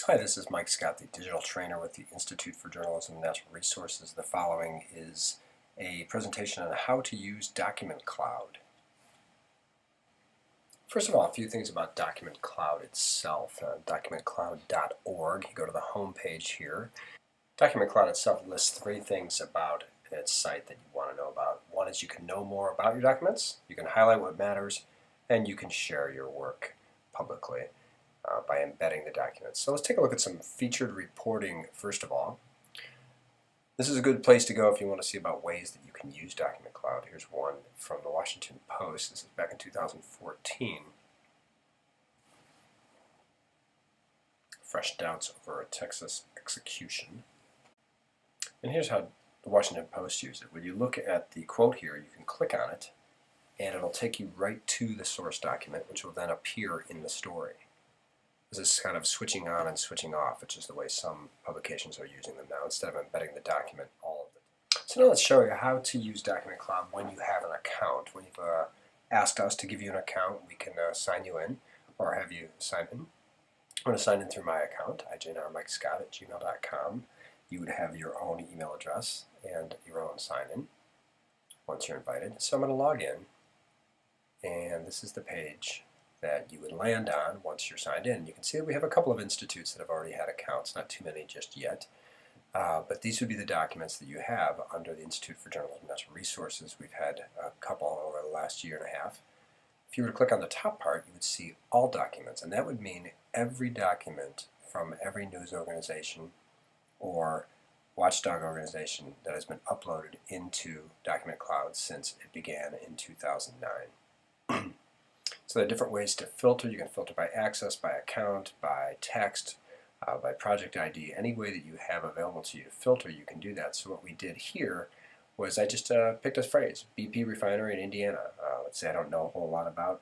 Hi, this is Mike Scott, the digital trainer with the Institute for Journalism and Natural Resources. The following is a presentation on how to use DocumentCloud. First of all, a few things about DocumentCloud itself. DocumentCloud.org, you go to the home page here. DocumentCloud itself lists three things about its site that you want to know about. One is you can know more about your documents, you can highlight what matters, and you can share your work publicly by embedding the documents. So let's take a look at some featured reporting first of all. This is a good place to go if you want to see about ways that you can use DocumentCloud. Here's one from the Washington Post. This is back in 2014. Fresh doubts over a Texas execution. And here's how the Washington Post used it. When you look at the quote here, you can click on it, and it'll take you right to the source document, which will then appear in the story. This is kind of switching on and switching off, which is the way some publications are using them now, instead of embedding the document, all of it. So now let's show you how to use DocumentCloud when you have an account. When you've asked us to give you an account, we can sign you in, or have you sign in. I'm going to sign in through my account, IJNR Mike Scott at gmail.com. You would have your own email address and your own sign-in once you're invited. So I'm going to log in, and this is the page that you would land on once you're signed in. You can see that we have a couple of institutes that have already had accounts, not too many just yet. But these would be the documents that you have under the Institute for Journalism and Natural Resources. We've had a couple over the last year and a half. If you were to click on the top part, you would see all documents, and that would mean every document from every news organization or watchdog organization that has been uploaded into DocumentCloud since it began in 2009. So there are different ways to filter. You can filter by access, by account, by text, by project ID. Any way that you have available to you to filter, you can do that. So what we did here was I just picked a phrase, BP refinery in Indiana. Let's say I don't know a whole lot about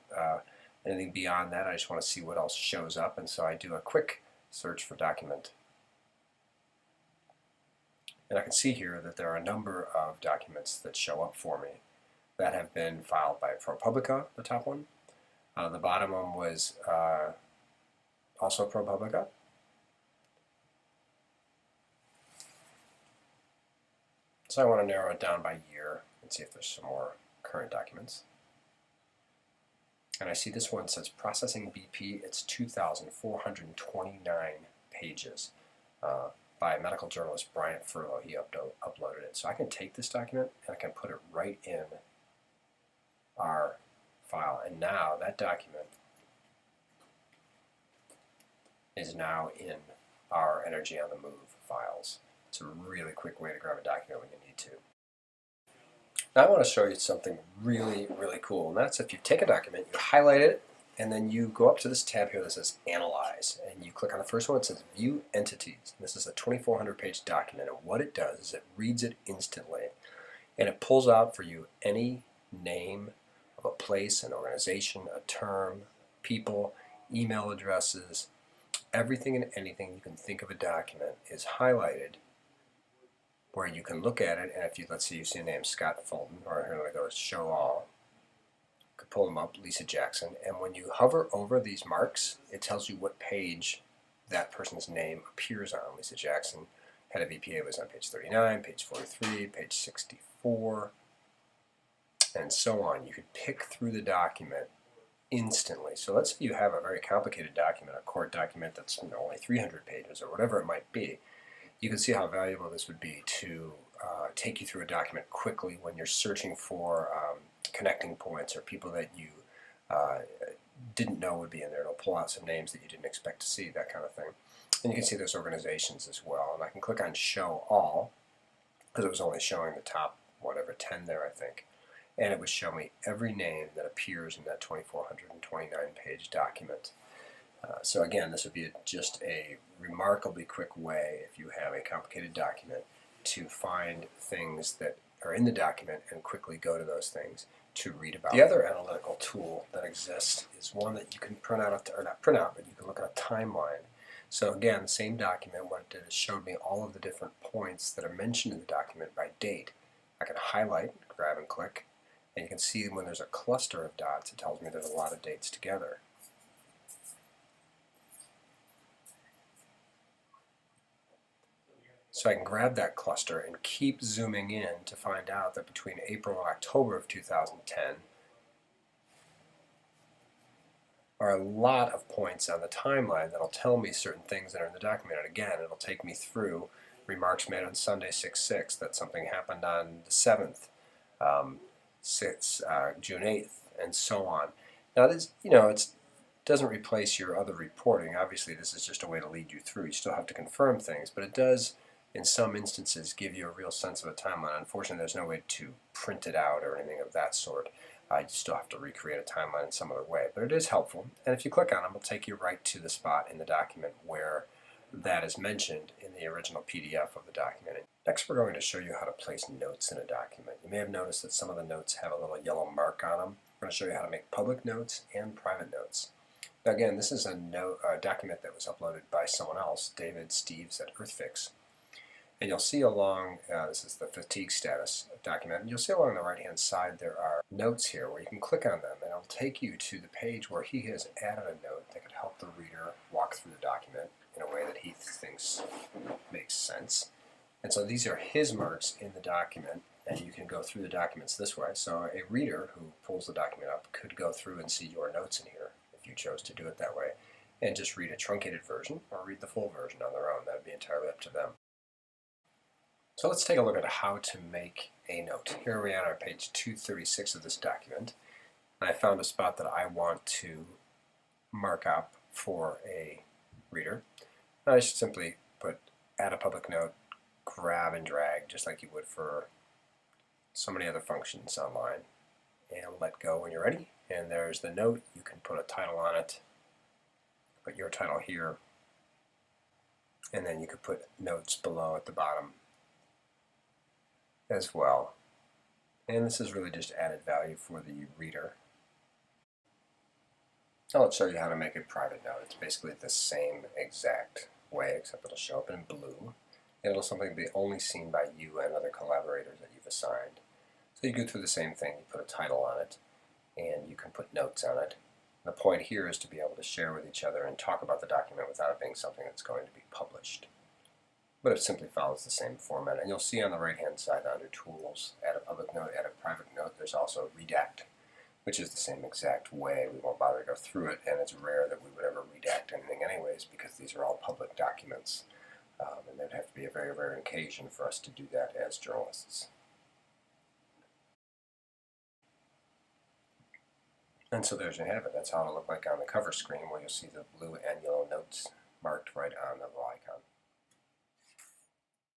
anything beyond that. I just want to see what else shows up, and so I do a quick search for document. And I can see here that there are a number of documents that show up for me that have been filed by ProPublica, the top one. The bottom one was also ProPublica. So I want to narrow it down by year and see if there's some more current documents. And I see this one says Processing BP. It's 2,429 pages by medical journalist Bryant Furlow. He uploaded it. So I can take this document and I can put it right in our file, and now that document is now in our Energy on the Move files. It's a really quick way to grab a document when you need to. Now I want to show you something really, really cool, and that's if you take a document, you highlight it, and then you go up to this tab here that says Analyze, and you click on the first one. It says View Entities. This is a 2,400-page document, and what it does is it reads it instantly, and it pulls out for you any name of a place, an organization, a term, people, email addresses, everything and anything you can think of a document is highlighted where you can look at it, and if you, let's say you see the name Scott Fulton, or here I go to Show All, you could pull them up, Lisa Jackson, and when you hover over these marks, it tells you what page that person's name appears on. Lisa Jackson, head of EPA, was on page 39, page 43, page 64, and so on. You could pick through the document instantly. So let's say you have a very complicated document, a court document that's only 300 pages or whatever it might be. You can see how valuable this would be to take you through a document quickly when you're searching for connecting points or people that you didn't know would be in there. It'll pull out some names that you didn't expect to see, that kind of thing. And you can see those organizations as well. And I can click on Show All, because it was only showing the top, whatever, 10 there, I think. And it would show me every name that appears in that 2,429-page document. So again, this would be just a remarkably quick way, if you have a complicated document, to find things that are in the document and quickly go to those things to read about. The other analytical tool that exists is one that you can print out, or not print out, but you can look at a timeline. So again, the same document, what it did is showed me all of the different points that are mentioned in the document by date. I can highlight, grab and click, and you can see when there's a cluster of dots, it tells me there's a lot of dates together. So I can grab that cluster and keep zooming in to find out that between April and October of 2010 are a lot of points on the timeline that'll tell me certain things that are in the document. And again, it'll take me through remarks made on Sunday 6/6, that something happened on the 7th, June 8th, and so on. Now, this, it doesn't replace your other reporting. Obviously, this is just a way to lead you through. You still have to confirm things, but it does, in some instances, give you a real sense of a timeline. Unfortunately, there's no way to print it out or anything of that sort. You still have to recreate a timeline in some other way, but it is helpful. And if you click on it, it'll take you right to the spot in the document where that is mentioned in the original PDF of the document. Next, we're going to show you how to place notes in a document. You may have noticed that some of the notes have a little yellow mark on them. We're going to show you how to make public notes and private notes. Now again, this is a document that was uploaded by someone else, David Steves at EarthFix. And you'll see along, this is the fatigue status document, and you'll see along the right-hand side there are notes here where you can click on them, and it'll take you to the page where he has added a note that could help the reader walk through the document in a way that he thinks makes sense. And so these are his marks in the document, and you can go through the documents this way. So a reader who pulls the document up could go through and see your notes in here if you chose to do it that way, and just read a truncated version or read the full version on their own. That would be entirely up to them. So let's take a look at how to make a note. Here we are on page 236 of this document. And I found a spot that I want to mark up for a reader. And I should simply add a public note, grab and drag, just like you would for so many other functions online, and let go when you're ready. And there's the note. You can put a title on it, put your title here, and then you could put notes below at the bottom as well. And this is really just added value for the reader. Now let's show you how to make a private note. It's basically the same exact way, except it'll show up in blue, and it'll something be only seen by you and other collaborators that you've assigned. So you go through the same thing. You put a title on it, and you can put notes on it. The point here is to be able to share with each other and talk about the document without it being something that's going to be published. But it simply follows the same format. And you'll see on the right-hand side under Tools, Add a Public Note, Add a Private Note, there's also Redact, which is the same exact way. We won't bother to go through it, and it's rare that we would ever redact anything anyways, because these are all public documents. And there'd have to be a very rare occasion for us to do that as journalists. And so there you have it. That's how it'll look like on the cover screen, where you'll see the blue and yellow notes marked right on the little icon.